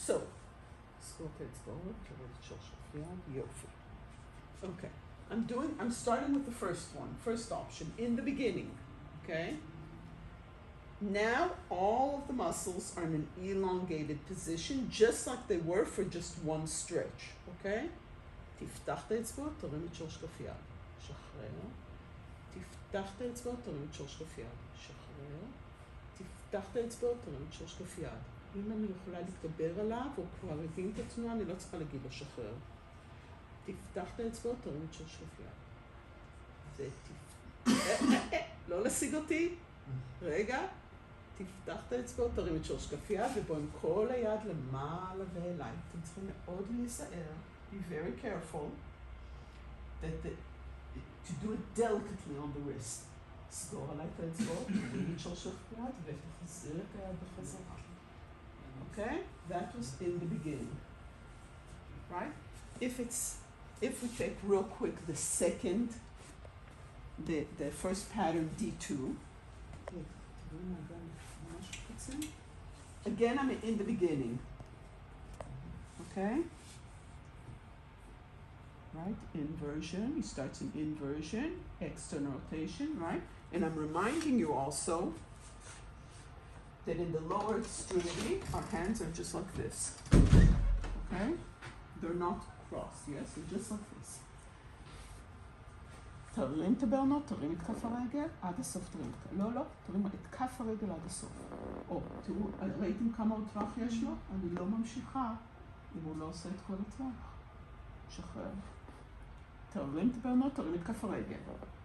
So, סגור את האצבעות, תוריד את שורש יד, יופי. Okay, I'm starting with the first one, first option, in the beginning, okay? Now all of the muscles are in an elongated position, just like they were for just one stretch, okay? תפתח את האצבעות, תרים את שורש כף יד, שחרר. תפתח את האצבעות, תרים את שורש כף יד, שחרר. תפתח את האצבעות, תרים את שורש כף יד. אם אני יכולה להתגבר עליו, או כבר הבין את התנועה, אני לא צריכה להגיד לו שחרר. תפתח את האצבעות, תרים את שורש כף יד. לא להשיג אותי. רגע. תפתח את האצבעות, תרים את שורש כף יד, ובוא עם כל היד למעלה ואליי. אתם צריכים מאוד להיזהר. Be very careful to do it delicately on the wrist. סגור עליי את האצבעות, תרים את שורש כף יד, ותחזיר את היד בחזרה. Okay? That was in the beginning. Right? If we take real quick the second, the first pattern D2. Again, I'm in the beginning. Okay? Right? Inversion. He starts in inversion, external rotation, right? And I'm reminding you also that in the lower extremity, our hands are just like this. Okay? They're not crossed, yes? They're just like this. תרים את הבעונות, תרים את כף הרגל, עד הסוף תרים את... לא, תרים את כף הרגל עד הסוף. או, תראו, ראיתם כמה עוד טווח יש לו? אני לא ממשיכה אם הוא לא עושה את כל הטווח. שחרר. תרים את הבעונות, תרים את כף הרגל.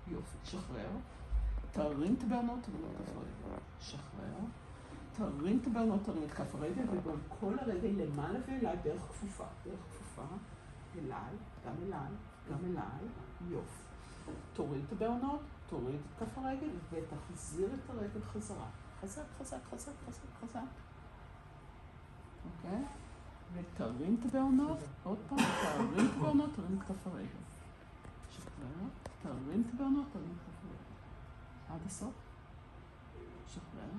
יופי, שחרר. תרים את הבעונות, תרים את כף הרגל. שחרר. תרים את הבעונות, תרים את כף הרגל, וגם כל הרגל למעלה ואליי, דרך כפופה. דרך כפופה, אליי, גם אליי, גם אליי. יופי. תוריד את הבעונות, תוריד את כף הרגל, ותחזיר את הרגל חזרה. חזק, חזק, חזק, חזק, חזק. אוקיי? ותרים את הבעונות, עוד פעם, תרים את הבעונות, תרים את כף הרגל. שחרר, תרים את הבעונות, תרים את כף הרגל. עד הסוף. שחרר,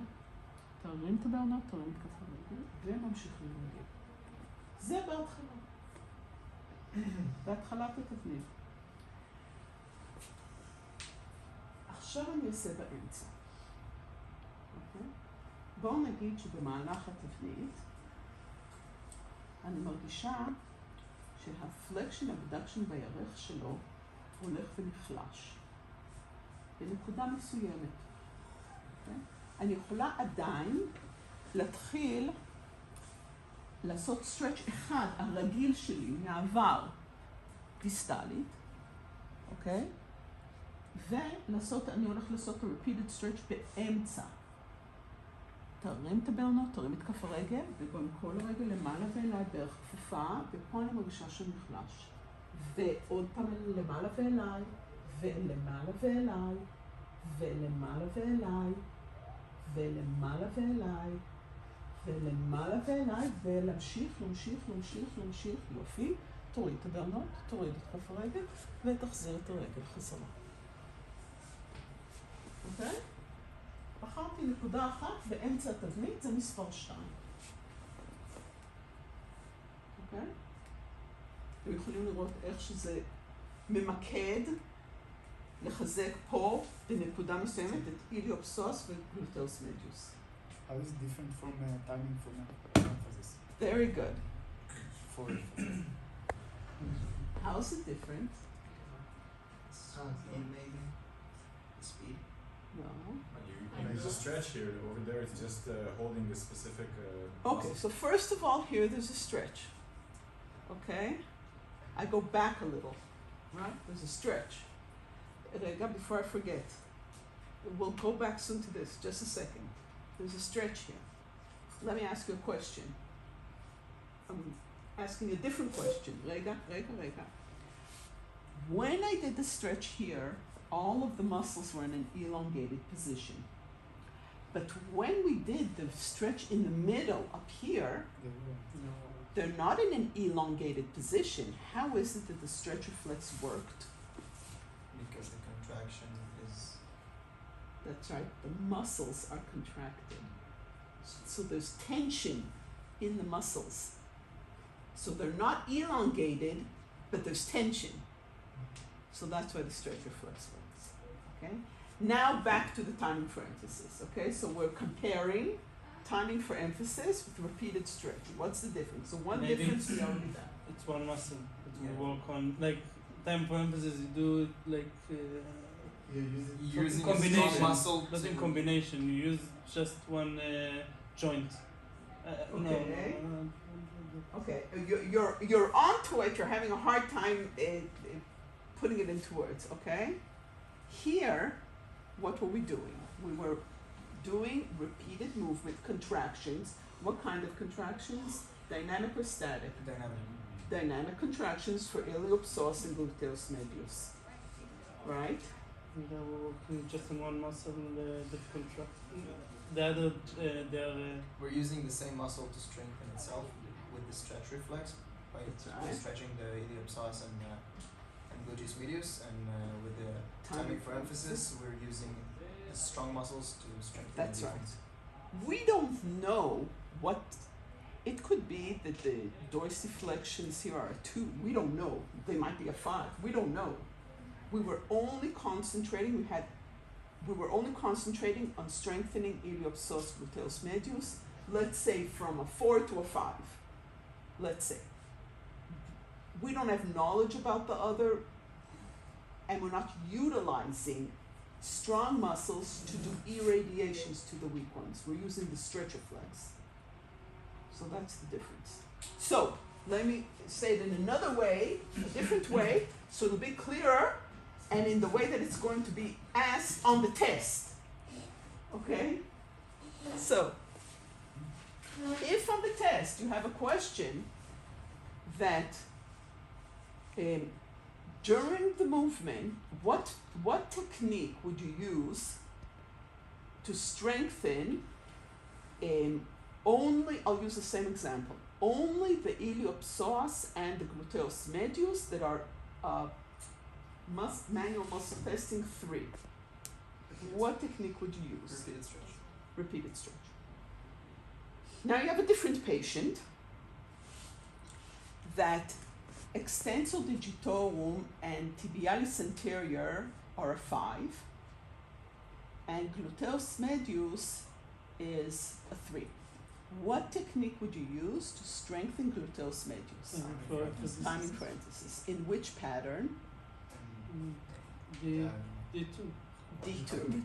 תרים את הבעונות, תרים את כף הרגל, וממשיכים רגל. זה בהתחלה. בהתחלת התבנית. עכשיו אני אעשה באמצע. אוקיי? בואו נגיד שבמהלך התבנית אני מרגישה שהפלקשן, הבדקשן בירך שלו הולך ונחלש. בנקודה מסוימת. אוקיי? אני יכולה עדיין להתחיל לעשות סטרץ' אחד, הרגיל שלי, מהעבר דיסטלית. אוקיי? ולעשות, אני הולך לעשות a repeated stretch באמצע. תרים את הבעונות, תרים את כף הרגל, וגם כל הרגל למעלה ואליי דרך כפופה, ופה אני מרגישה שהוא נחלש. ועוד פעם למעלה ואליי, ולמעלה ואליי, ולמעלה ואליי, ולמעלה ואליי, ולמעלה ואליי, ולהמשיך, להמשיך, להמשיך, להמשיך, יופי. תוריד את הבעונות, תוריד את כף הרגל, ותחזיר את הרגל חזרה. אוקיי? בחרתי נקודה אחת באמצע התבנית, זה מספר 2. אוקיי? אתם יכולים לראות איך שזה ממקד, לחזק פה בנקודה מסוימת את איליופסוס וגלוטאוס מדיוס. How is it different from timing from emphasis? Very good. For How is it different? Maybe the speed. No. There's a stretch here. Over there, it's just holding a specific. Okay, so first of all, here there's a stretch. Okay? I go back a little, right? There's a stretch. Rega, before I forget, we'll go back soon to this, just a second. There's a stretch here. Let me ask you a question. I'm asking a different question. Rega. When I did the stretch here, all of the muscles were in an elongated position. But when we did the stretch in the middle up here, they're not in an elongated position. How is it that the stretch reflex worked? Because the contraction is... That's right, the muscles are contracted. So there's tension in the muscles. So they're not elongated, but there's tension. So that's why the stretch reflex works. Okay? Now back to the timing for emphasis. Okay, so we're comparing timing for emphasis with repeated stretch. What's the difference? So one Maybe difference we already done. It's one muscle that Yeah. we work on. Like time for emphasis, you do it like You're using a combination, strong muscle not to in combination. You use just one joint. Okay. No. Okay, you're onto it. You're having a hard time putting it into words. Okay. Here, what were we doing? We were doing repeated movement contractions. What kind of contractions? Dynamic or static? dynamic. Dynamic contractions for iliopsoas and gluteus medius. Right? And then we're working just on one muscle that contract. The other, they are. We're using the same muscle to strengthen itself with the stretch reflex by That's right. stretching the iliopsoas and gluteus medius, and with the timing for emphasis, we're using strong muscles to strengthen That's the right. defense. We don't know what it could be that the dorsiflexions here are a 2. We don't know. They might be a 5. We don't know. We were only concentrating on strengthening iliopsoas gluteus medius, let's say from a 4 to a 5. Let's say. We don't have knowledge about the other, and we're not utilizing strong muscles to do irradiations to the weak ones. We're using the stretch reflex. So that's the difference. So let me say it in another way, a different way, so it'll be clearer, and in the way that it's going to be asked on the test. Okay? So, if on the test you have a question that during the movement, what technique would you use to strengthen only, I'll use the same example, only the iliopsoas and the gluteus medius that are manual muscle testing 3. What technique would you use? Repeated stretch. Repeated stretch. Now you have a different patient that extensor digitorum and tibialis anterior are a 5, and gluteus medius is a 3. What technique would you use to strengthen gluteus medius? Timing for emphasis. In which pattern? The Um, D2, D2.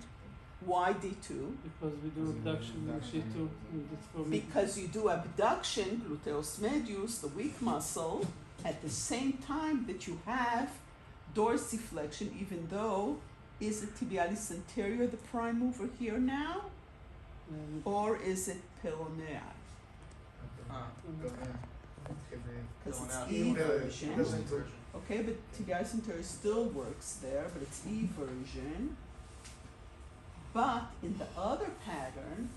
Why D2? because we do abduction with D2. And it's for me. Because you do abduction, gluteus medius, the weak muscle, at the same time that you have dorsiflexion, even though is it tibialis anterior the prime mover here now, or is it peroneal? Because it's Peroneal. eversion. Okay, but tibialis anterior still works there, but it's eversion. But in the other pattern,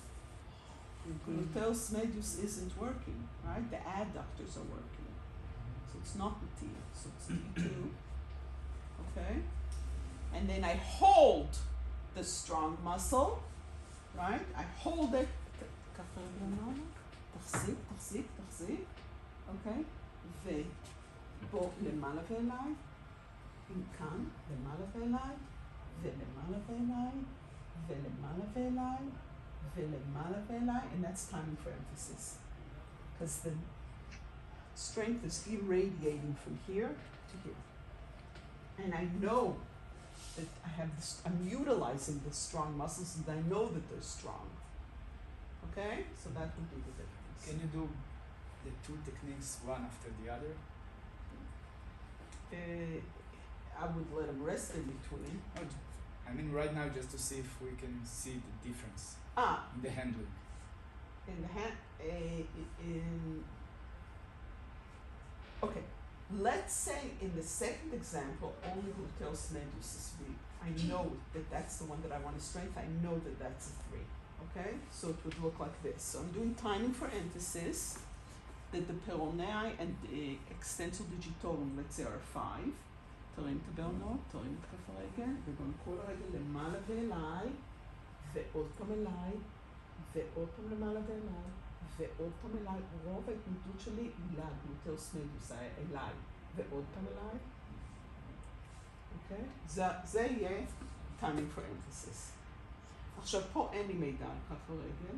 gluteus medius isn't working, right? The adductors are working. So it's not the T, so it's T2. Okay? And then I hold the strong muscle, right? I hold it. תחזיק. Okay? ופה למעלה ואליי, אם כאן, למעלה ואליי, ולמעלה ואליי, ולמעלה ואליי, ולמעלה ואליי, and that's timing for emphasis. Because the strength is irradiating from here to here. And I know that I'm utilizing the strong muscles, and I know that they're strong. Okay? So that would be the difference. Can you do the 2 techniques one after the other? I would let them rest in between. I mean, right now, just to see if we can see the difference in the handling. In the hand, okay, let's say in the second example, only gluteus medius is weak. I know that that's the one that I want to strengthen. I know that that's a 3. Okay, so it would look like this. So I'm doing timing for emphasis. That the peroneae and the extensor digitorum, let's say, are 5. תרים את הבעונות, תרים את כף הרגל, וגם כל הרגל למעלה ואליי, ועוד פעם אליי, ועוד פעם למעלה ואליי, ועוד פעם אליי, רוב ההתנגדות שלי היא לגלוטאוס מדיוס, אליי, ועוד פעם אליי, אוקיי? זה יהיה timing for emphasis. עכשיו פה אין לי מידע על כף הרגל,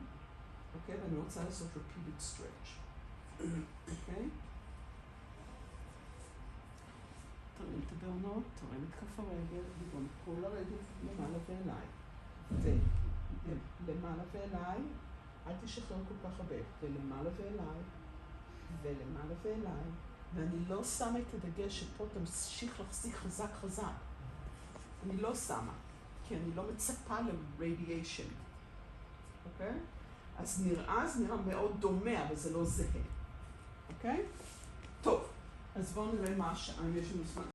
אוקיי? ואני רוצה לעשות repeated stretch, אוקיי? תרים את הבעונות, תרים את כף הרגל, לגרום את כל הרגל למעלה ואליי. ולמעלה ואליי, אל תשחרר כל כך הרבה, ולמעלה ואליי, ולמעלה ואליי, ואני לא שמה את הדגש שפה תמשיך להחזיק חזק חזק. אני לא שמה, כי אני לא מצפה ל-radiation, אוקיי? אז זה נראה מאוד דומה, אבל זה לא זהה, אוקיי? טוב, אז בואו נראה מה השעה, אם יש לנו זמן.